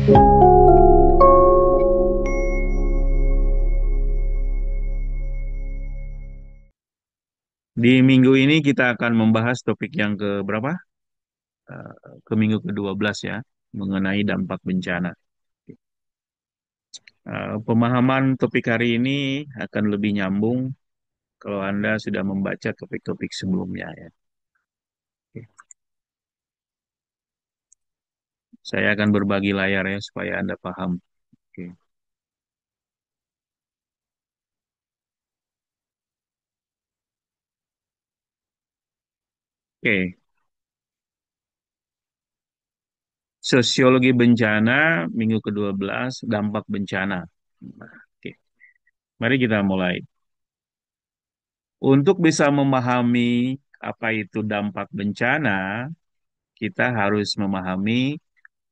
Di minggu ini kita akan membahas topik yang ke berapa? Eh, ke minggu ke-12 ya, mengenai dampak bencana. Pemahaman topik hari ini akan lebih nyambung kalau Anda sudah membaca topik-topik sebelumnya ya. Oke. Saya akan berbagi layar ya supaya Anda paham. Oke. Oke. Sosiologi bencana minggu ke-12 dampak bencana. Nah, oke. Mari kita mulai. Untuk bisa memahami apa itu dampak bencana, kita harus memahami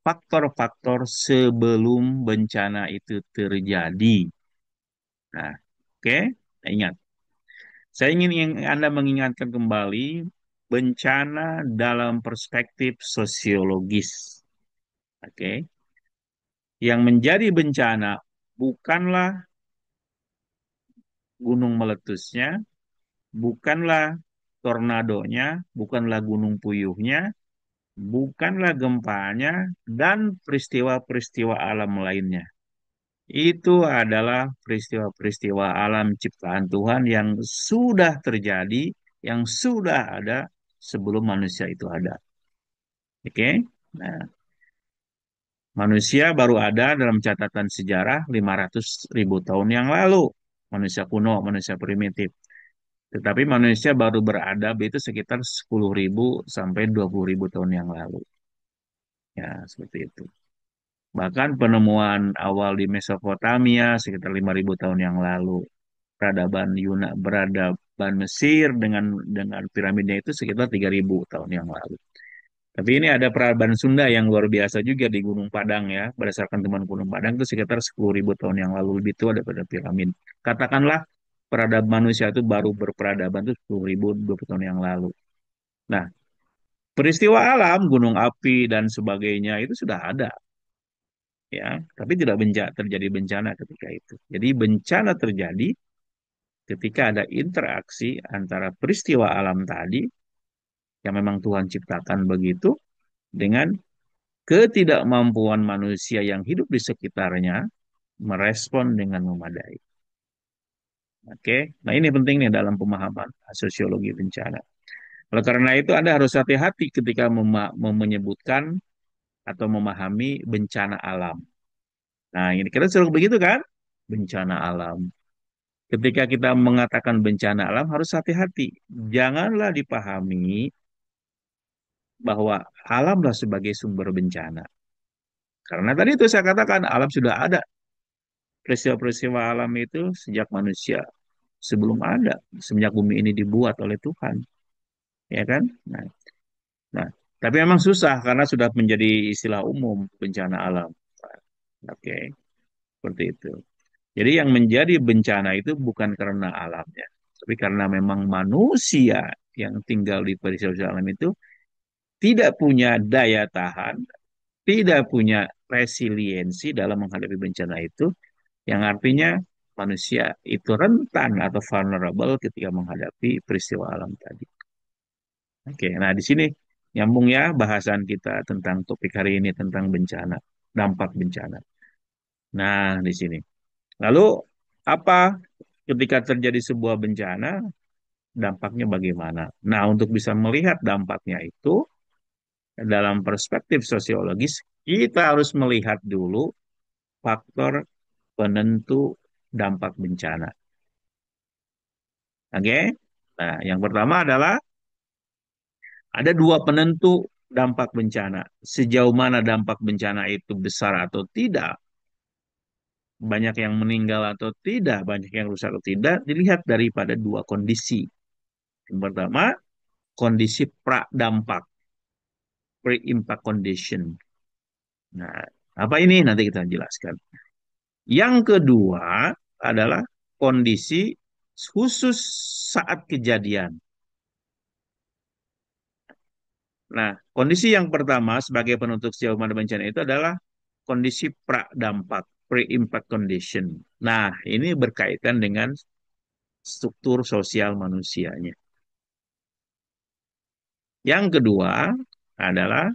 faktor-faktor sebelum bencana itu terjadi. Nah, oke, ingat. Saya ingin Anda mengingatkan kembali bencana dalam perspektif sosiologis. Oke, yang menjadi bencana bukanlah gunung meletusnya, bukanlah tornadonya, bukanlah gunung puyuhnya, bukanlah gempanya, dan peristiwa-peristiwa alam lainnya. Itu adalah peristiwa-peristiwa alam ciptaan Tuhan yang sudah terjadi, yang sudah ada sebelum manusia itu ada. Oke? Nah, manusia baru ada dalam catatan sejarah 500.000 tahun yang lalu. Manusia kuno, manusia primitif. Tetapi manusia baru beradab itu sekitar 10.000 sampai 20.000 tahun yang lalu. Ya, seperti itu. Bahkan penemuan awal di Mesopotamia sekitar 5.000 tahun yang lalu. Peradaban Mesir dengan piramidnya itu sekitar 3.000 tahun yang lalu. Tapi ini ada peradaban Sunda yang luar biasa juga di Gunung Padang ya. Berdasarkan teman Gunung Padang itu sekitar 10.000 tahun yang lalu lebih tua daripada piramid. Katakanlah peradaban manusia itu baru berperadaban itu 10.000 20 tahun yang lalu. Nah, peristiwa alam, gunung api dan sebagainya itu sudah ada ya, tapi tidak terjadi bencana ketika itu. Jadi bencana terjadi ketika ada interaksi antara peristiwa alam tadi yang memang Tuhan ciptakan begitu dengan ketidakmampuan manusia yang hidup di sekitarnya merespon dengan memadai. Oke, nah ini penting nih dalam pemahaman sosiologi bencana. Oleh karena itu Anda harus hati-hati ketika menyebutkan atau memahami bencana alam. Nah, ini kita suruh begitu kan? Bencana alam. Ketika kita mengatakan bencana alam harus hati-hati. Janganlah dipahami bahwa alamlah sebagai sumber bencana. Karena tadi itu saya katakan alam sudah ada. Peristiwa-peristiwa alam itu sejak manusia sebelum ada, semenjak bumi ini dibuat oleh Tuhan, ya kan? Nah, nah, tapi memang susah karena sudah menjadi istilah umum bencana alam. Oke, seperti itu. Jadi yang menjadi bencana itu bukan karena alamnya, tapi karena memang manusia yang tinggal di peristiwa alam itu tidak punya daya tahan, tidak punya resiliensi dalam menghadapi bencana itu, yang artinya manusia itu rentan atau vulnerable ketika menghadapi peristiwa alam tadi. Oke, nah di sini nyambung ya bahasan kita tentang topik hari ini tentang bencana, dampak bencana. Nah, di sini. Lalu apa ketika terjadi sebuah bencana, dampaknya bagaimana? Nah, untuk bisa melihat dampaknya itu dalam perspektif sosiologis, kita harus melihat dulu faktor penentu dampak bencana. Oke? Nah, yang pertama adalah ada dua penentu dampak bencana. Sejauh mana dampak bencana itu besar atau tidak, banyak yang meninggal atau tidak, banyak yang rusak atau tidak, dilihat daripada dua kondisi. Yang pertama, kondisi pra-dampak, pre-impact condition. Nah, apa ini? Nanti kita jelaskan. Yang kedua adalah kondisi khusus saat kejadian. Nah, kondisi yang pertama sebagai penutup sejauh mana bencana itu adalah kondisi pra-dampak, pre-impact condition. Nah, ini berkaitan dengan struktur sosial manusianya. Yang kedua adalah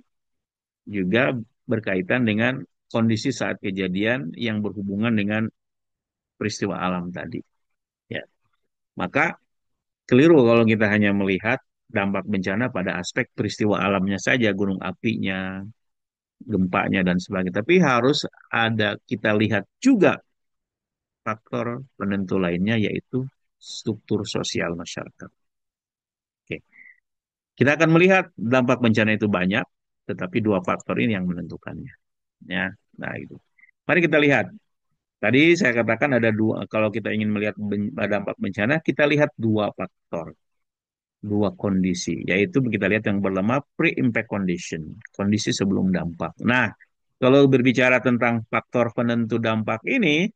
juga berkaitan dengan kondisi saat kejadian yang berhubungan dengan peristiwa alam tadi. Ya, maka keliru kalau kita hanya melihat dampak bencana pada aspek peristiwa alamnya saja, gunung apinya, gempanya dan sebagainya. Tapi harus ada kita lihat juga faktor penentu lainnya yaitu struktur sosial masyarakat. Oke. Kita akan melihat dampak bencana itu banyak, tetapi dua faktor ini yang menentukannya. Ya, nah itu. Mari kita lihat. Tadi saya katakan ada dua, kalau kita ingin melihat dampak bencana, kita lihat dua faktor, dua kondisi, yaitu kita lihat yang bernama pre-impact condition, kondisi sebelum dampak. Nah, kalau berbicara tentang faktor penentu dampak ini,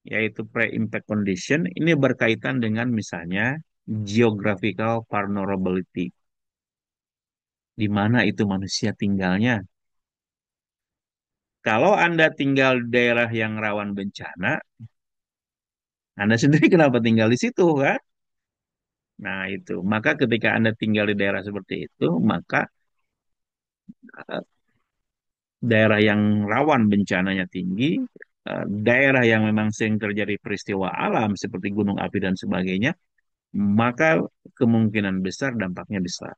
yaitu pre-impact condition, ini berkaitan dengan misalnya geographical vulnerability, di mana itu manusia tinggalnya. Kalau Anda tinggal di daerah yang rawan bencana, Anda sendiri kenapa tinggal di situ, kan? Nah, itu. Maka ketika Anda tinggal di daerah seperti itu, maka eh, daerah yang rawan bencananya tinggi, daerah yang memang sering terjadi peristiwa alam seperti gunung api dan sebagainya, maka kemungkinan besar dampaknya besar.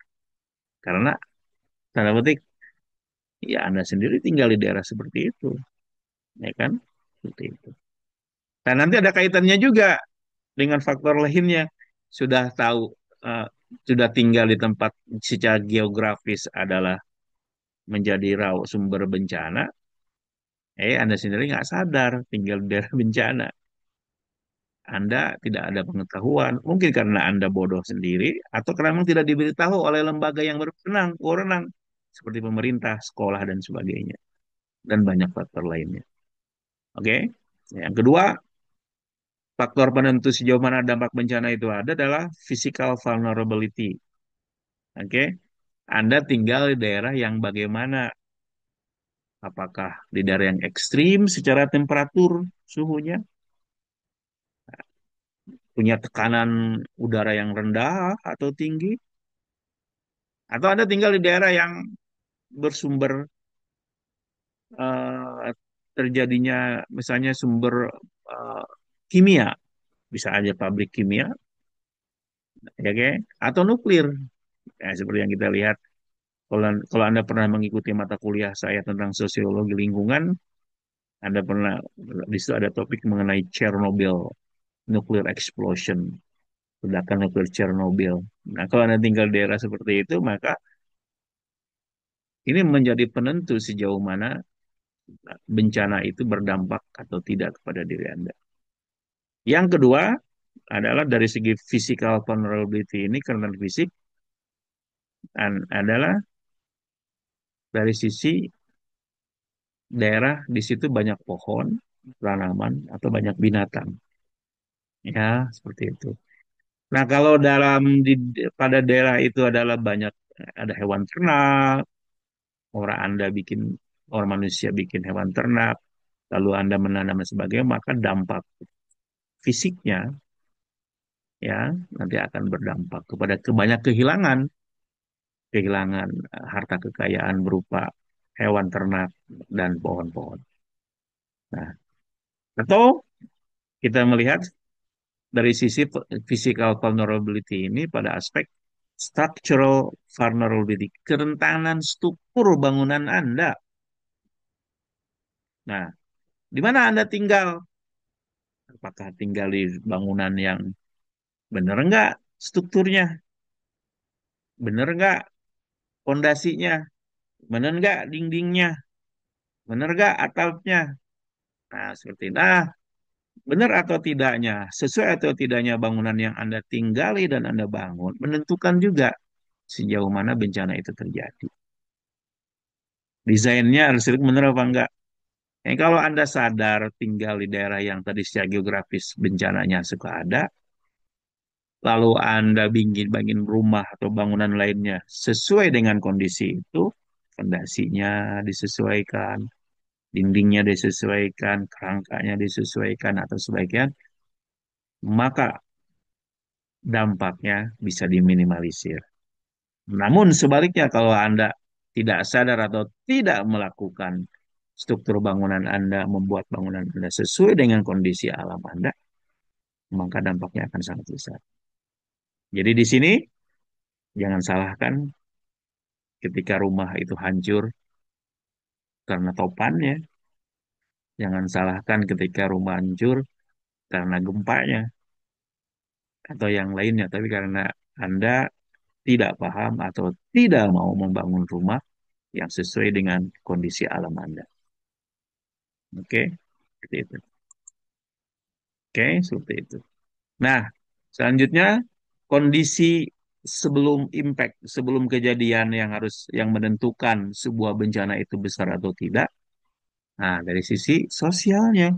Karena tanda petik, ya Anda sendiri tinggal di daerah seperti itu, ya kan? Seperti itu. Dan nanti ada kaitannya juga dengan faktor lainnya. Sudah tahu, eh, sudah tinggal di tempat secara geografis adalah menjadi rawa sumber bencana, Anda sendiri nggak sadar tinggal di daerah bencana. Anda tidak ada pengetahuan, mungkin karena Anda bodoh sendiri, atau karena memang tidak diberitahu oleh lembaga yang berwenang, seperti pemerintah, sekolah, dan sebagainya, dan banyak faktor lainnya. Oke, yang kedua, faktor penentu sejauh mana dampak bencana itu ada adalah physical vulnerability. Oke, Anda tinggal di daerah yang bagaimana? Apakah di daerah yang ekstrim secara temperatur suhunya, punya tekanan udara yang rendah atau tinggi, atau Anda tinggal di daerah yang bersumber eh, terjadinya misalnya sumber eh, kimia, bisa aja pabrik kimia, ya kan? Atau nuklir. Ya, seperti yang kita lihat, kalau Anda pernah mengikuti mata kuliah saya tentang sosiologi lingkungan, Anda pernah di situ ada topik mengenai Chernobyl, nuclear explosion, ledakan nuklir Chernobyl. Nah, kalau Anda tinggal di daerah seperti itu, maka ini menjadi penentu sejauh mana bencana itu berdampak atau tidak kepada diri Anda. Yang kedua adalah dari segi physical vulnerability ini, kerentanan fisik adalah dari sisi daerah di situ banyak pohon, tanaman, atau banyak binatang. Ya, seperti itu. Nah, kalau pada daerah itu adalah banyak ada hewan ternak, orang Anda bikin orang manusia bikin hewan ternak, lalu Anda menanam dan sebagainya, maka dampak fisiknya ya nanti akan berdampak kepada banyak kehilangan, kehilangan harta kekayaan berupa hewan ternak dan pohon-pohon. Nah, atau kita melihat dari sisi physical vulnerability ini pada aspek structural vulnerability, kerentanan struktur bangunan Anda. Nah, di mana Anda tinggal? Apakah tinggal di bangunan yang benar nggak strukturnya? Benar nggak pondasinya? Benar nggak dindingnya? Benar nggak atapnya? Nah, seperti itu. Nah, benar atau tidaknya, sesuai atau tidaknya bangunan yang Anda tinggali dan Anda bangun, menentukan juga sejauh mana bencana itu terjadi. Desainnya harus benar apa enggak? Kalau Anda sadar tinggal di daerah yang tadi secara geografis bencananya suka ada, lalu Anda bikin rumah atau bangunan lainnya sesuai dengan kondisi itu, fondasinya disesuaikan, dindingnya disesuaikan, kerangkanya disesuaikan atau sebagian, maka dampaknya bisa diminimalisir. Namun sebaliknya kalau Anda tidak sadar atau tidak melakukan struktur bangunan Anda, membuat bangunan Anda sesuai dengan kondisi alam Anda, maka dampaknya akan sangat besar. Jadi di sini jangan salahkan ketika rumah itu hancur karena topannya, jangan salahkan ketika rumah hancur karena gempanya atau yang lainnya, tapi karena Anda tidak paham atau tidak mau membangun rumah yang sesuai dengan kondisi alam Anda. Oke, seperti itu. Oke, seperti itu. Nah, selanjutnya kondisi sebelum impact, sebelum kejadian yang menentukan sebuah bencana itu besar atau tidak. Nah, dari sisi sosialnya,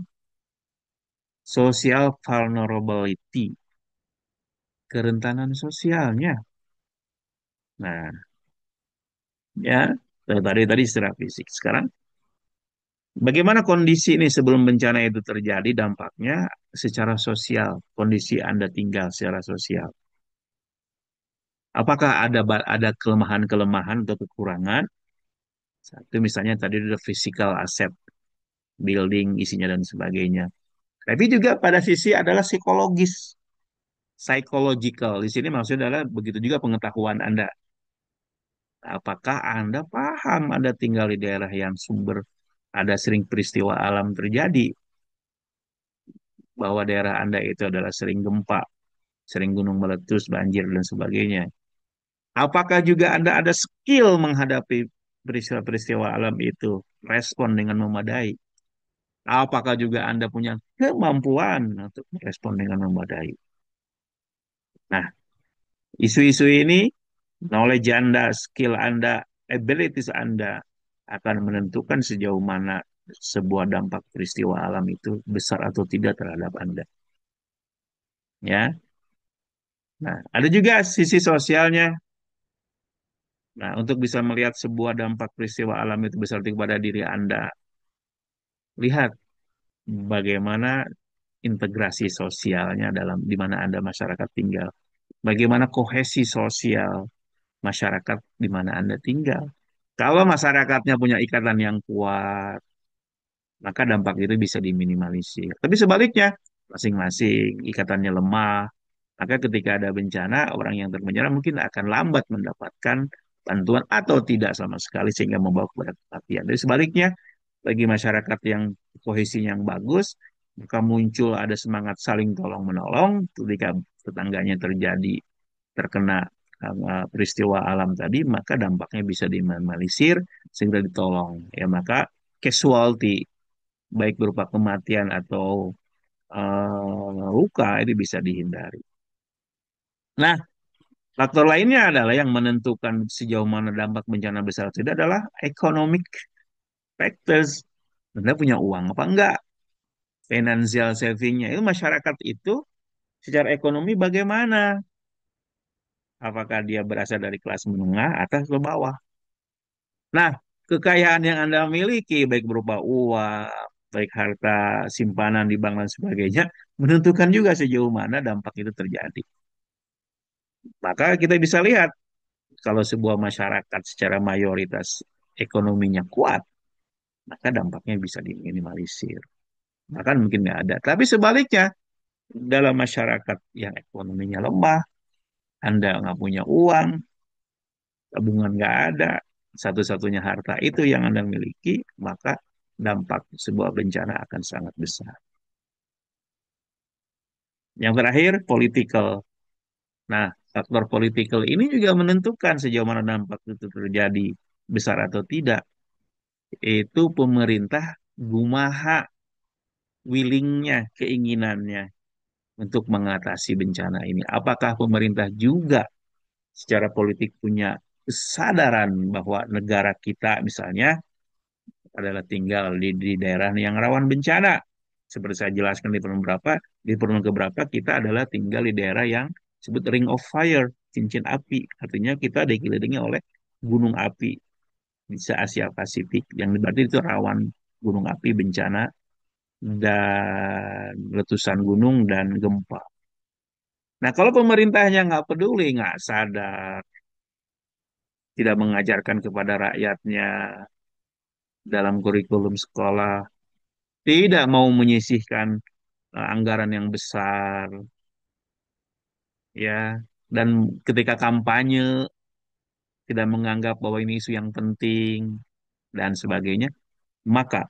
social vulnerability, kerentanan sosialnya. Nah, ya, tadi secara fisik. Sekarang, bagaimana kondisi ini sebelum bencana itu terjadi, dampaknya secara sosial, kondisi Anda tinggal secara sosial. Apakah ada kelemahan-kelemahan atau kekurangan? Satu misalnya tadi ada physical asset, building, isinya dan sebagainya. Tapi juga pada sisi adalah psikologis, psychological. Di sini maksudnya adalah begitu juga pengetahuan Anda. Apakah Anda paham Anda tinggal di daerah yang ada sering peristiwa alam terjadi, bahwa daerah Anda itu adalah sering gempa, sering gunung meletus, banjir, dan sebagainya. Apakah juga Anda ada skill menghadapi peristiwa-peristiwa alam itu, respon dengan memadai? Apakah juga Anda punya kemampuan untuk merespon dengan memadai? Nah, isu-isu ini, knowledge Anda, skill Anda, abilities Anda akan menentukan sejauh mana sebuah dampak peristiwa alam itu besar atau tidak terhadap Anda. Ya. Nah, ada juga sisi sosialnya. Nah, untuk bisa melihat sebuah dampak peristiwa alam itu besar kepada diri Anda, lihat bagaimana integrasi sosialnya dalam di mana Anda masyarakat tinggal. Bagaimana kohesi sosial masyarakat di mana Anda tinggal. Kalau masyarakatnya punya ikatan yang kuat, maka dampak itu bisa diminimalisir. Tapi sebaliknya, masing-masing ikatannya lemah, maka ketika ada bencana, orang yang terbencana mungkin akan lambat mendapatkan bantuan atau tidak sama sekali sehingga membawa kepada kematian. Jadi sebaliknya, bagi masyarakat yang kohesinya yang bagus, maka muncul ada semangat saling tolong menolong ketika tetangganya terkena peristiwa alam tadi, maka dampaknya bisa diminimalisir sehingga ditolong. Ya, maka casualty baik berupa kematian atau luka itu bisa dihindari. Nah, faktor lainnya adalah yang menentukan sejauh mana dampak bencana besar atau tidak adalah economic factors. Anda punya uang apa enggak? Financial savingnya itu masyarakat itu secara ekonomi bagaimana? Apakah dia berasal dari kelas menengah atas atau bawah? Nah, kekayaan yang Anda miliki baik berupa uang, baik harta simpanan di bank dan sebagainya menentukan juga sejauh mana dampak itu terjadi. Maka kita bisa lihat kalau sebuah masyarakat secara mayoritas ekonominya kuat, maka dampaknya bisa diminimalisir. Bahkan mungkin nggak ada. Tapi sebaliknya, dalam masyarakat yang ekonominya lemah, Anda nggak punya uang, tabungan nggak ada, satu-satunya harta itu yang Anda miliki, maka dampak sebuah bencana akan sangat besar. Yang terakhir, political. Nah, faktor political ini juga menentukan sejauh mana dampak itu terjadi besar atau tidak. Itu pemerintah gumaha willingnya, keinginannya untuk mengatasi bencana ini. Apakah pemerintah juga secara politik punya kesadaran bahwa negara kita misalnya adalah tinggal di daerah yang rawan bencana. Seperti saya jelaskan di peron keberapa kita adalah tinggal di daerah yang disebut ring of fire, cincin api. Artinya kita dikelilingi oleh gunung api di Asia Pasifik yang berarti itu rawan. gunung api, bencana, dan letusan gunung dan gempa. Nah, kalau pemerintahnya nggak peduli, nggak sadar, tidak mengajarkan kepada rakyatnya dalam kurikulum sekolah, tidak mau menyisihkan anggaran yang besar, ya, dan ketika kampanye tidak menganggap bahwa ini isu yang penting dan sebagainya, maka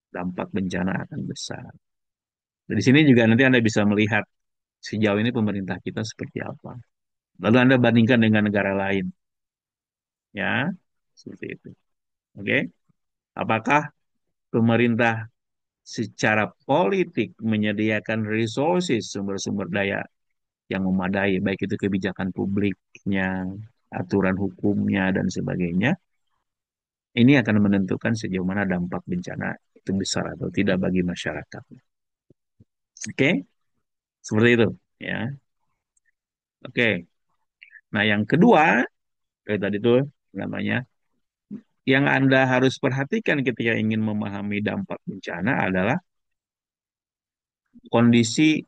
dampak bencana akan besar. Dari sini juga nanti Anda bisa melihat sejauh ini pemerintah kita seperti apa. Lalu Anda bandingkan dengan negara lain, ya, seperti itu. Oke, apakah pemerintah secara politik menyediakan resources sumber-sumber daya yang memadai, baik itu kebijakan publiknya, aturan hukumnya, dan sebagainya, ini akan menentukan sejauh mana dampak bencana itu besar atau tidak bagi masyarakat. Oke, seperti itu, ya. Oke, nah yang kedua, kayak tadi tuh namanya, yang Anda harus perhatikan ketika ingin memahami dampak bencana adalah kondisi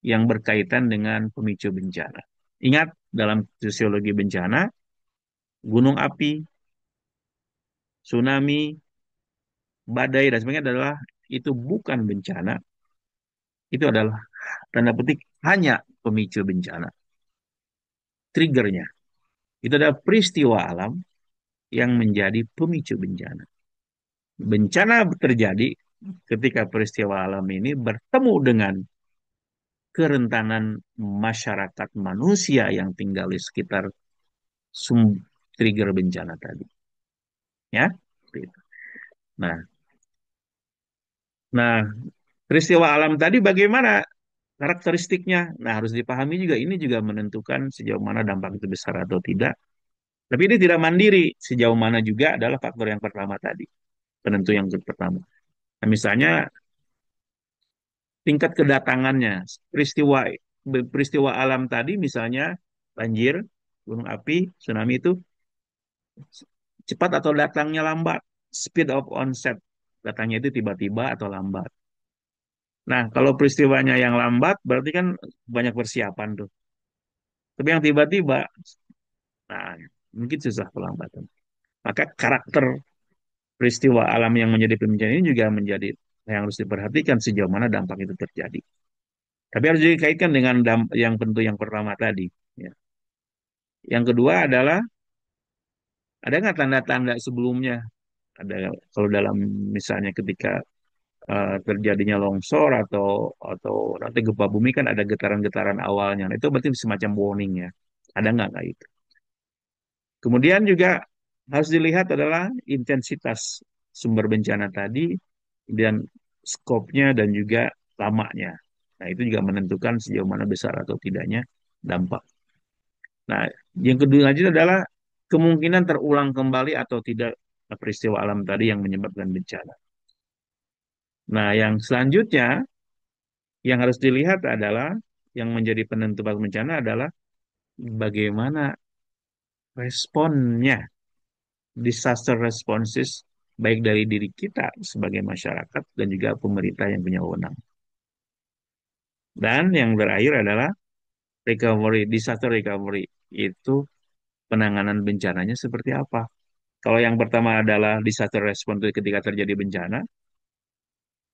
yang berkaitan dengan pemicu bencana. Ingat, dalam sosiologi bencana, gunung api, tsunami, badai, dan sebagainya adalah itu bukan bencana, itu adalah tanda petik hanya pemicu bencana. Triggernya, itu adalah peristiwa alam yang menjadi pemicu bencana. Bencana terjadi ketika peristiwa alam ini bertemu dengan kerentanan masyarakat manusia yang tinggal di sekitar trigger bencana tadi. Ya, nah, nah peristiwa alam tadi bagaimana karakteristiknya? Nah, harus dipahami juga. Ini juga menentukan sejauh mana dampak itu besar atau tidak. Tapi ini tidak mandiri. Sejauh mana juga adalah faktor yang pertama tadi. Penentu yang pertama. Nah, misalnya tingkat kedatangannya. Peristiwa peristiwa alam tadi misalnya banjir, gunung api, tsunami itu cepat atau datangnya lambat. Speed of onset. Datangnya itu tiba-tiba atau lambat. Nah, kalau peristiwanya yang lambat berarti kan banyak persiapan tuh. Tapi yang tiba-tiba, nah, mungkin susah pelambatan. Maka karakter peristiwa alam yang menjadi pembicaraan ini juga menjadi yang harus diperhatikan sejauh mana dampak itu terjadi. Tapi harus dikaitkan dengan yang tentu yang pertama tadi. Ya. Yang kedua adalah ada nggak tanda-tanda sebelumnya? Ada kalau dalam misalnya ketika terjadinya longsor atau nanti gempa bumi kan ada getaran-getaran awalnya. Nah, itu berarti semacam warning ya. Ada nggak kayak itu? Kemudian juga harus dilihat adalah intensitas sumber bencana tadi dan skopnya dan juga lamanya. Nah, itu juga menentukan sejauh mana besar atau tidaknya dampak. Nah, yang kedua lagi adalah kemungkinan terulang kembali atau tidak peristiwa alam tadi yang menyebabkan bencana. Nah, yang selanjutnya yang harus dilihat adalah yang menjadi penentu bencana adalah bagaimana responnya, disaster responses baik dari diri kita sebagai masyarakat dan juga pemerintah yang punya wewenang. Dan yang terakhir adalah recovery, disaster recovery. Itu penanganan bencananya seperti apa? Kalau yang pertama adalah disaster response ketika terjadi bencana,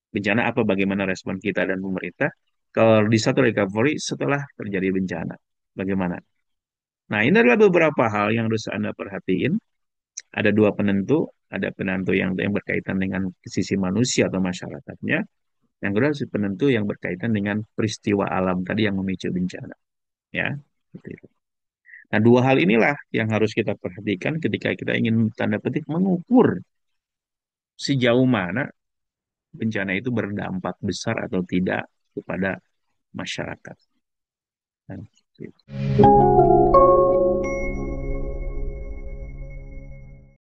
bencana apa bagaimana respon kita dan pemerintah? Kalau disaster recovery setelah terjadi bencana, bagaimana? Nah, ini adalah beberapa hal yang harus Anda perhatiin. Ada dua penentu, ada penentu yang berkaitan dengan sisi manusia atau masyarakatnya. Yang kedua si penentu yang berkaitan dengan peristiwa alam tadi yang memicu bencana. Ya, seperti itu. Nah, dua hal inilah yang harus kita perhatikan ketika kita ingin tanda petik mengukur sejauh mana bencana itu berdampak besar atau tidak kepada masyarakat. Nah, seperti itu.